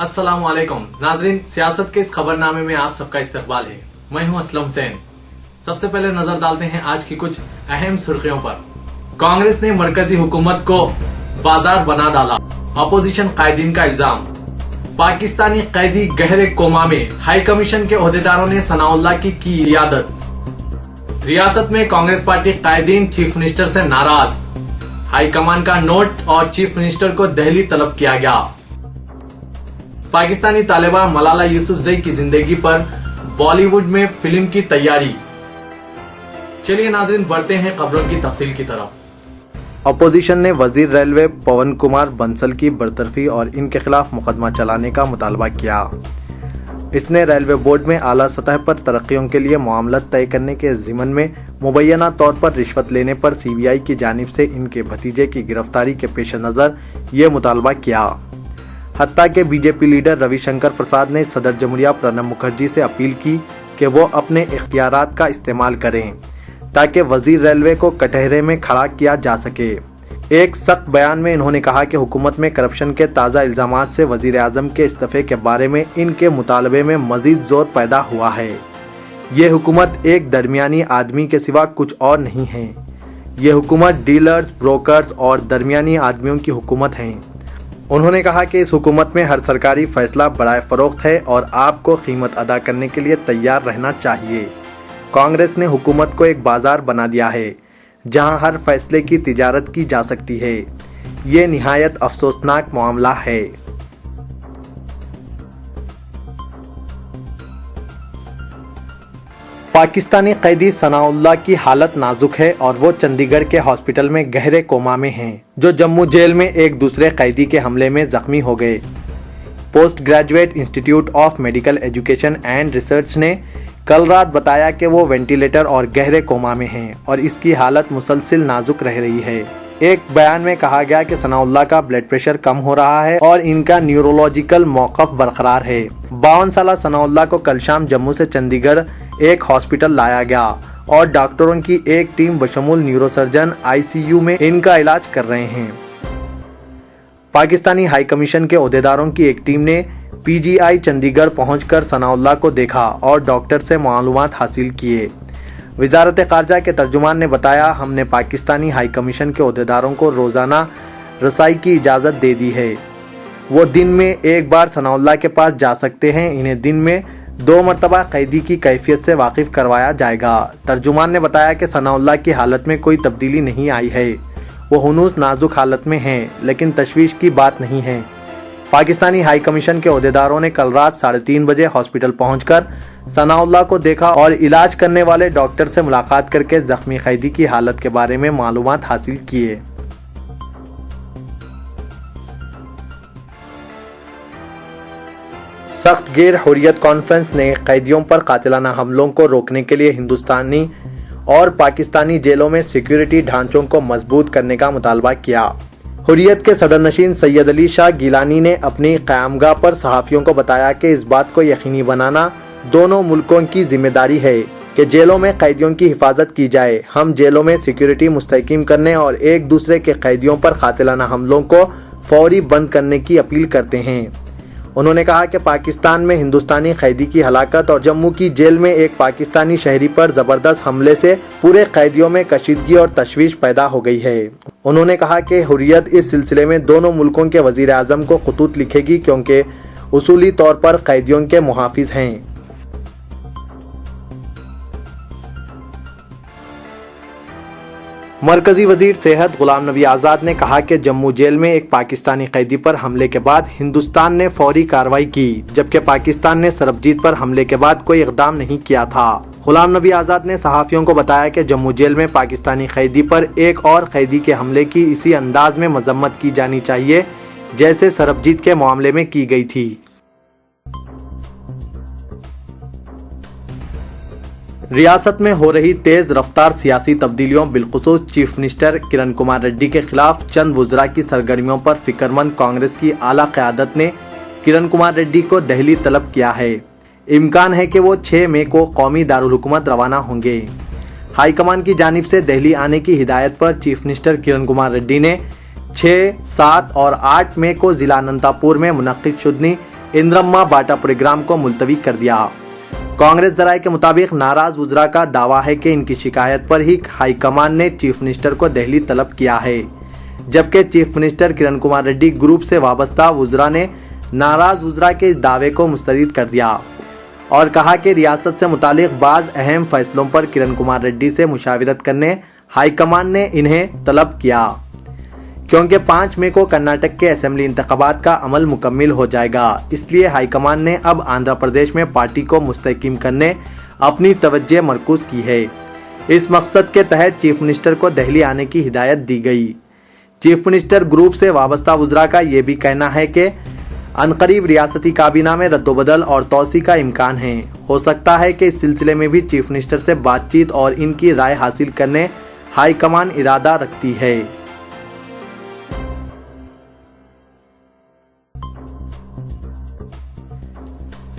अस्सलाम वालेकुम नाजरीन, सियासत के इस खबरनामे में आप सबका इस्तकबाल है। मैं हूं असलम हुसैन। सबसे पहले नजर डालते हैं आज की कुछ अहम सुर्खियों पर। कांग्रेस ने मरकजी हुकूमत को बाजार बना डाला, अपोजिशन कायदीन का इल्जाम। पाकिस्तानी कैदी गहरे कोमा में, हाई कमीशन के ओहदेदारों ने सनाउल्लाह की रियादत। रियासत में कांग्रेस पार्टी कायदीन चीफ मिनिस्टर से नाराज, हाई कमान का नोट और चीफ मिनिस्टर को दिल्ली तलब किया गया। पाकिस्तानी तालिबा मलाला यूसुफजई की जिंदगी पर बॉलीवुड में फिल्म की तैयारी। चलिए नाज़रीन, बढ़ते हैं खबरों की तफसील की तरफ। अपोजिशन ने वजीर रेलवे पवन कुमार बंसल की बरतरफी और इनके खिलाफ मुकदमा चलाने का मुतालबा किया। इसने रेलवे बोर्ड में आला सतह पर तरक्कियों के लिए मामलत तय करने के ज़िमन में मुबैना तौर पर रिश्वत लेने पर सीबीआई की जानिब से इनके भतीजे की गिरफ्तारी के पेश नज़र ये मुतालबा किया। हत्ता के बीजेपी लीडर रविशंकर प्रसाद ने सदर जमहूरिया प्रणब मुखर्जी से अपील की कि वो अपने इख्तियारात का इस्तेमाल करें ताकि वजीर रेलवे को कटहरे में खड़ा किया जा सके। एक सख्त बयान में इन्होंने कहा कि हुकूमत में करप्शन के ताज़ा इल्जामात से वजीर आज़म के इस्तीफे के बारे में इनके मुतालबे में मजीद जोर पैदा हुआ है। ये हुकूमत एक दरमियानी आदमी के सिवा कुछ और नहीं है। ये हुकूमत डीलर्स, ब्रोकर्स और दरमियानी आदमियों की हुकूमत है। उन्होंने कहा कि इस हुकूमत में हर सरकारी फैसला बराए फरोख्त है और आपको कीमत अदा करने के लिए तैयार रहना चाहिए। कांग्रेस ने हुकूमत को एक बाजार बना दिया है जहां हर फैसले की तिजारत की जा सकती है। ये निहायत अफसोसनाक मामला है। पाकिस्तानी कैदी सनाउल्लाह की हालत नाजुक है और वो चंडीगढ़ के हॉस्पिटल में गहरे कोमा में हैं, जो जम्मू जेल में एक दूसरे कैदी के हमले में जख्मी हो गए। Post graduate institute of medical education and research ने कल रात बताया कि वो वेंटिलेटर और गहरे कोमा में हैं और इसकी हालत मुसलसिल नाजुक रह रही है। एक बयान में कहा गया कि सनाउल्लाह का ब्लड प्रेशर कम हो रहा है और इनका न्यूरोलॉजिकल मौक़िफ़ बरकरार है। 52 साला सनाउल्लाह को कल शाम जम्मू से चंडीगढ़ एक हॉस्पिटल लाया गया और डॉक्टरों की एक टीम बशमूल न्यूरोसर्जन आईसीयू में इनका इलाज कर रहे हैं। पाकिस्तानी हाई कमीशन के ओहदेदारों की एक टीम ने पीजीआई चंडीगढ़ पहुंचकर सनाउल्लाह को देखा और डॉक्टर से मालूमात हासिल किए। वजारत ख़ारजा के तर्जुमान ने बताया, हमने पाकिस्तानी हाई कमीशन के ओहदेदारों को रोज़ाना रसाई की इजाज़त दे दी है। वो दिन में एक बार सनाउल्लाह के पास जा सकते हैं। इन्हें दिन में 2 मरतबा कैदी की कैफियत से वाकिफ करवाया जाएगा। तर्जुमान ने बताया कि सनाउल्लाह की हालत में कोई तब्दीली नहीं आई है। वो हुनूस नाजुक हालत में हैं, लेकिन तशवीश की बात नहीं है। पाकिस्तानी हाई कमीशन के ओहदेदारों ने कल रात 3:30 बजे हॉस्पिटल पहुंचकर सनाउल्लाह को देखा और इलाज करने वाले डॉक्टर से मुलाकात करके जख्मी कैदी की हालत के बारे में मालूमात हासिल किए। सख्त गिर हुर्रियत कॉन्फ्रेंस ने कैदियों पर कातिलाना हमलों को रोकने के लिए हिंदुस्तानी और पाकिस्तानी जेलों में सिक्योरिटी ढांचों को मजबूत करने का मुतालबा किया। हुर्रियत के सदरनशीन सैयद अली शाह गिलानी ने अपनी क़यामगाह पर सहाफ़ियों को बताया कि इस बात को यकीनी बनाना दोनों मुल्कों की जिम्मेदारी है कि जेलों में कैदियों की हिफाजत की जाए। हम जेलों में सिक्योरिटी मुस्तहकम करने और एक दूसरे के कैदियों पर कातिलाना हमलों को फौरी बंद करने की अपील करते हैं। उन्होंने कहा कि पाकिस्तान में हिंदुस्तानी कैदी की हलाकत और जम्मू की जेल में एक पाकिस्तानी शहरी पर ज़बरदस्त हमले से पूरे कैदियों में कशीदगी और तशवीश पैदा हो गई है। उन्होंने कहा कि हुर्रियत इस सिलसिले में दोनों मुल्कों के वज़ीर आज़म को ख़ुतूत लिखेगी क्योंकि उसूली तौर पर कैदियों के मुहाफिज हैं। मरकजी वजीर सेहत गुलाम नबी आज़ाद ने कहा कि जम्मू जेल में एक पाकिस्तानी कैदी पर हमले के बाद हिंदुस्तान ने फौरी कार्रवाई की, जबकि पाकिस्तान ने सरबजीत पर हमले के बाद कोई इक़दाम नहीं किया था। गुलाम नबी आज़ाद ने सहाफ़ियों को बताया कि जम्मू जेल में पाकिस्तानी कैदी पर एक और कैदी के हमले की इसी अंदाज में मजम्मत की जानी चाहिए जैसे सरबजीत के मामले में की गई थी। रियासत में हो रही तेज रफ्तार सियासी तब्दीलियों, बिलखुसूस चीफ मिनिस्टर किरण कुमार रेड्डी के खिलाफ चंद वज़रा की सरगर्मियों पर फिक्रमंद कांग्रेस की आला क़यादत ने किरण कुमार रेड्डी को दिल्ली तलब किया है। इम्कान है कि वो 6 मई को कौमी दारुल हुकूमत रवाना होंगे। हाईकमान की जानिब से दिल्ली आने की हिदायत पर चीफ मिनिस्टर किरण कुमार रेड्डी ने 6, 7 और 8 मई को जिला अनंतपुर में मुनक्किद शुदनी इंद्रम्मा बाटा प्रोग्राम को मुलतवी कर दिया। कांग्रेस जराये के मुताबिक नाराज वुज़रा का दावा है कि इनकी शिकायत पर ही हाईकमान ने चीफ मिनिस्टर को दिल्ली तलब किया है, जबकि chief minister Kiran Kumar Reddy group से वाबस्ता वुज़रा ने नाराज वुज़रा के इस दावे को मुस्तरद कर दिया और कहा कि रियासत से मुतालिक बाज़ अहम फैसलों पर किरण कुमार रेड्डी से मुशावरत करने हाईकमान ने इन्हें तलब किया, क्योंकि 5 मई को कर्नाटक के असेंबली इंतखाबात का अमल मुकम्मिल हो जाएगा। इसलिए हाईकमान ने अब आंध्र प्रदेश में पार्टी को मुस्तहकम करने अपनी तवज्जो मरकूज की है। इस मकसद के तहत चीफ मिनिस्टर को दिल्ली आने की हिदायत दी गई। चीफ मिनिस्टर ग्रुप से वाबस्ता वुज़रा का ये भी कहना है कि अनकरीब रियासती काबीना में रद्दोबदल और तोसी का इम्कान है। हो सकता है कि इस सिलसिले में भी चीफ मिनिस्टर से बातचीत और इनकी राय हासिल करने हाईकमान इरादा रखती है।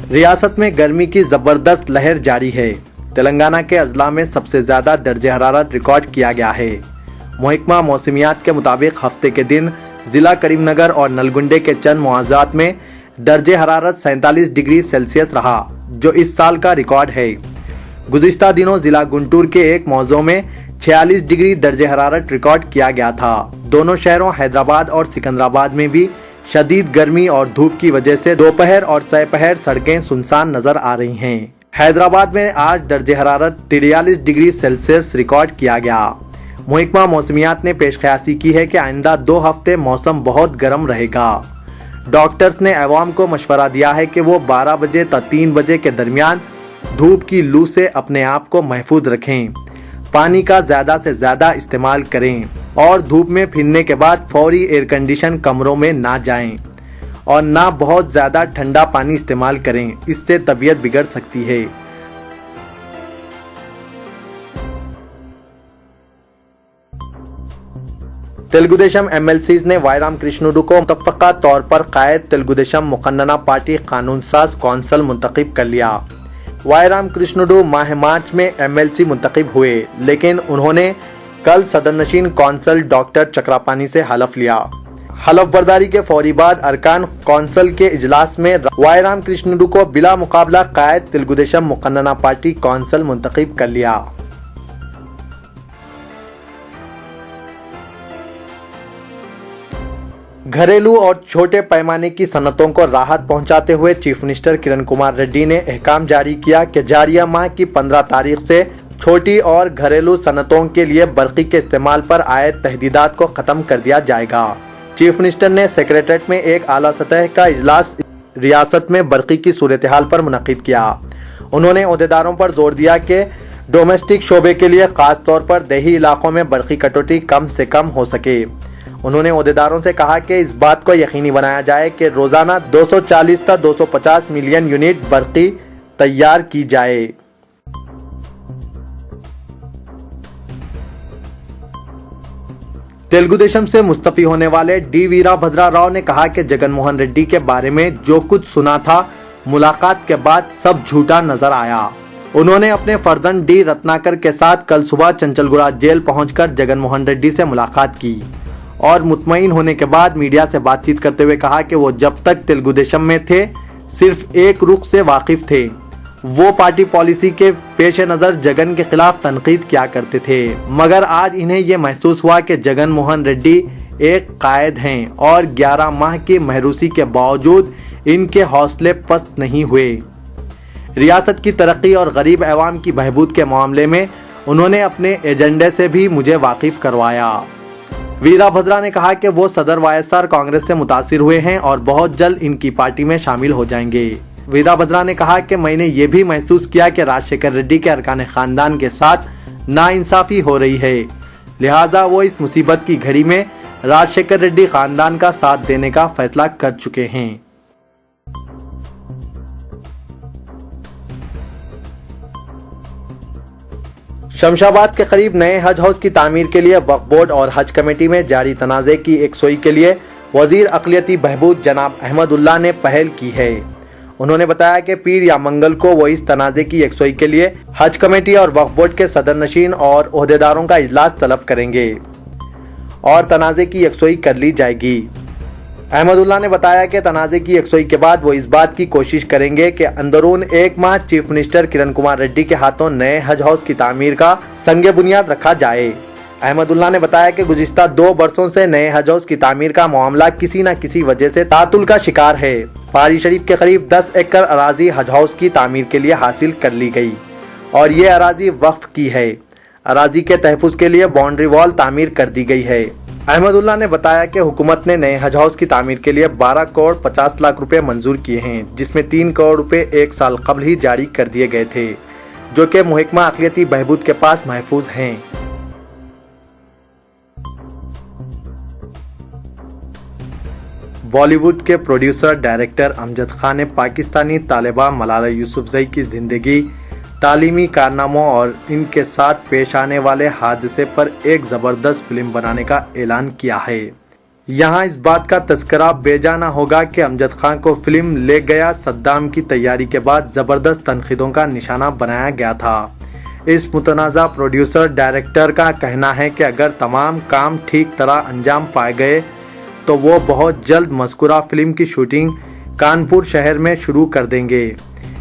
रियासत में गर्मी की जबरदस्त लहर जारी है। तेलंगाना के अजला में सबसे ज्यादा दर्जे हरारत रिकॉर्ड किया गया है। महकमा मौसमियात के मुताबिक हफ्ते के दिन जिला करीमनगर और नलगुंडे के चंद मुआवजात में दर्जे हरारत 47 डिग्री सेल्सियस रहा, जो इस साल का रिकॉर्ड है। गुज़िश्ता दिनों जिला गुंटूर के एक मौज़ों में 46 डिग्री दर्जे हरारत रिकॉर्ड किया गया था। दोनों शहरों हैदराबाद और सिकंदराबाद में भी शदीद गर्मी और धूप की वजह से दोपहर और सपहर सड़कें सुनसान नजर आ रही हैं। हैदराबाद में आज दर्जे हरारत 43 डिग्री सेल्सियस रिकॉर्ड किया गया। महकमा मौसमियात ने पेशकयासी की है कि आइंदा 2 हफ्ते मौसम बहुत गर्म रहेगा। डॉक्टर्स ने अवाम को मशवरा दिया है कि वो 12 बजे तक 3 बजे के दरमियान धूप की लू से अपने आप को महफूज रखें, पानी का ज़्यादा से ज़्यादा इस्तेमाल करें और धूप में फिरने के बाद फौरी एयर कंडीशन कमरों में ना जाएं और ना बहुत ज़्यादा ठंडा पानी इस्तेमाल करें, इससे तबीयत बिगड़ सकती है। तेलुगुदेशम एमएलसीज ने वाईराम कृष्णुडू को मुतफ़्फ़क़ा तौर पर कायद तेलुगुदेशम मुक़न्नना पार्टी कानून साज कौंसल मुंतखब कर लिया। वाईराम कृष्णुडू माह मार्च में एमएलसी मुंतखब हुए, लेकिन उन्होंने कल सदरनशीन कौंसल डॉक्टर चक्रापानी से हलफ लिया। हलफ बर्दारी के फौरी बाद अरकान कौंसल के इजलास में वाईराम कृष्णुडू को बिला मुकाबला कायद तेलुगुदेशम मुक़न्नना पार्टी कौंसल मुंतखब कर लिया। घरेलू और छोटे पैमाने की सनतों को राहत पहुंचाते हुए चीफ मिनिस्टर किरण कुमार रेड्डी ने अहकाम जारी किया कि जारिया माह की 15 तारीख से छोटी और घरेलू सनतों के लिए बरक़ी के इस्तेमाल पर आयद तहदीदात को ख़त्म कर दिया जाएगा। चीफ मिनिस्टर ने सेक्रेटरीट में एक आला सतह का इजलास रियासत में बरक़ी की सूरत हाल पर मुनक़िद किया। उन्होंने ओहदेदारों पर जोर दिया कि डोमेस्टिक शोबे के लिए ख़ास तौर पर देही इलाकों में बरक़ी कटौती कम से कम हो सके। उन्होंने ओहदेदारों से कहा कि इस बात को यकीनी बनाया जाए कि रोज़ाना 240 से 250 मिलियन यूनिट बरक़ी तैयार की जाए। तेलुगुदेशम से मुस्तफी होने वाले डी वीरभद्रा राव ने कहा कि जगनमोहन रेड्डी के बारे में जो कुछ सुना था, मुलाकात के बाद सब झूठा नजर आया। उन्होंने अपने फर्जंद डी रत्नाकर के साथ कल सुबह चंचलगुड़ा जेल पहुंचकर जगनमोहन रेड्डी से मुलाकात की और मुतमईन होने के बाद मीडिया से बातचीत करते हुए कहा कि वो जब तक तेलुगुदेशम में थे सिर्फ एक रुख से वाकिफ थे। वो पार्टी पॉलिसी के पेश नज़र जगन के खिलाफ तनकीद किया करते थे, मगर आज इन्हें ये महसूस हुआ कि जगनमोहन रेड्डी एक कायद हैं और 11 माह की महरूसी के बावजूद इनके हौसले पस्त नहीं हुए। रियासत की तरक्की और गरीब अवाम की बहबूद के मामले में उन्होंने अपने एजेंडे से भी मुझे वाकिफ करवाया। वीरभद्रा ने कहा कि वो सदर वाईएसआर कांग्रेस से मुतासिर हुए हैं और बहुत जल्द इनकी पार्टी में शामिल हो जाएंगे। वीरभद्रा ने कहा कि मैंने ये भी महसूस किया कि राजशेखर रेड्डी के अरकान खानदान के साथ नाइंसाफी हो रही है, लिहाजा वो इस मुसीबत की घड़ी में राजशेखर रेड्डी खानदान का साथ देने का फैसला कर चुके हैं। शमशाबाद के करीब नए हज हाउस की तामीर के लिए वक्फ बोर्ड और हज कमेटी में जारी तनाज़े की एकसोई के लिए वजीर अक़लियती बहबूद जनाब अहमदुल्लाह ने पहल की है। उन्होंने बताया कि पीर या मंगल को वो इस तनाज़े की एकसोई के लिए हज कमेटी और वक्फ बोर्ड के सदरनशीन और ओहदेदारों का इजलास तलब करेंगे और तनाज़े की एकसोई कर ली जाएगी। احمداللہ نے بتایا کہ تنازع کی یکسوئی کے بعد وہ اس بات کی کوشش کریں گے کہ اندرون ایک ماہ چیف منسٹر کرن کمار ریڈی کے ہاتھوں نئے حج ہاؤس کی تعمیر کا سنگ بنیاد رکھا جائے۔ احمداللہ نے بتایا کہ گزشتہ 2 برسوں سے نئے حج ہاؤس کی تعمیر کا معاملہ کسی نہ کسی وجہ سے تعطل کا شکار ہے۔ پاری شریف کے قریب 10 ایکڑ اراضی حج ہاؤس کی تعمیر کے لیے حاصل کر لی گئی اور یہ اراضی وقف کی ہے۔ اراضی کے تحفظ کے لیے باؤنڈری وال تعمیر کر دی گئی ہے۔ احمداللہ نے بتایا کہ حکومت نے نئے حج ہاؤس کی تعمیر کے لیے 12 کروڑ 50 لاکھ روپے منظور کیے ہیں، جس میں 3 کروڑ روپے 1 سال قبل ہی جاری کر دیے گئے تھے، جو کہ محکمہ اقلیتی بہبود کے پاس محفوظ ہیں۔ بالی ووڈ کے پروڈیوسر ڈائریکٹر امجد خان نے پاکستانی طالبہ ملالہ یوسفزئی کی زندگی، تعلیمی کارناموں اور ان کے ساتھ پیش آنے والے حادثے پر ایک زبردست فلم بنانے کا اعلان کیا ہے۔ یہاں اس بات کا تذکرہ بے جا نہ ہوگا کہ امجد خان کو فلم لے گیا صدام کی تیاری کے بعد زبردست تنقیدوں کا نشانہ بنایا گیا تھا۔ اس متنازع پروڈیوسر ڈائریکٹر کا کہنا ہے کہ اگر تمام کام ٹھیک طرح انجام پائے گئے تو وہ بہت جلد مذکورہ فلم کی شوٹنگ کانپور شہر میں شروع کر دیں گے۔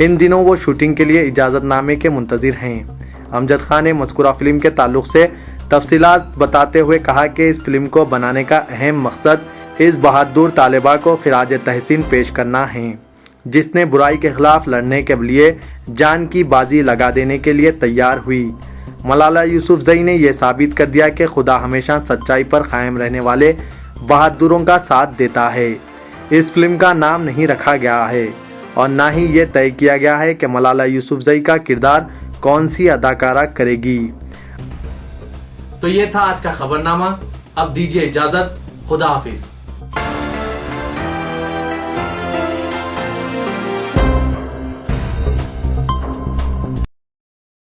ان دنوں وہ شوٹنگ کے لیے اجازت نامے کے منتظر ہیں۔ امجد خان نے مذکورہ فلم کے تعلق سے تفصیلات بتاتے ہوئے کہا کہ اس فلم کو بنانے کا اہم مقصد اس بہادر طالبہ کو خراج تحسین پیش کرنا ہے، جس نے برائی کے خلاف لڑنے کے لیے جان کی بازی لگا دینے کے لیے تیار ہوئی۔ ملالہ یوسفزئی نے یہ ثابت کر دیا کہ خدا ہمیشہ سچائی پر قائم رہنے والے بہادروں کا ساتھ دیتا ہے۔ اس فلم کا نام نہیں رکھا گیا ہے اور نہ ہی یہ طے کیا گیا ہے کہ ملالہ یوسفزئی کا کردار کون سی اداکارہ کرے گی۔ تو یہ تھا آج کا خبرنامہ۔ اب دیجیے اجازت، خدا حافظ۔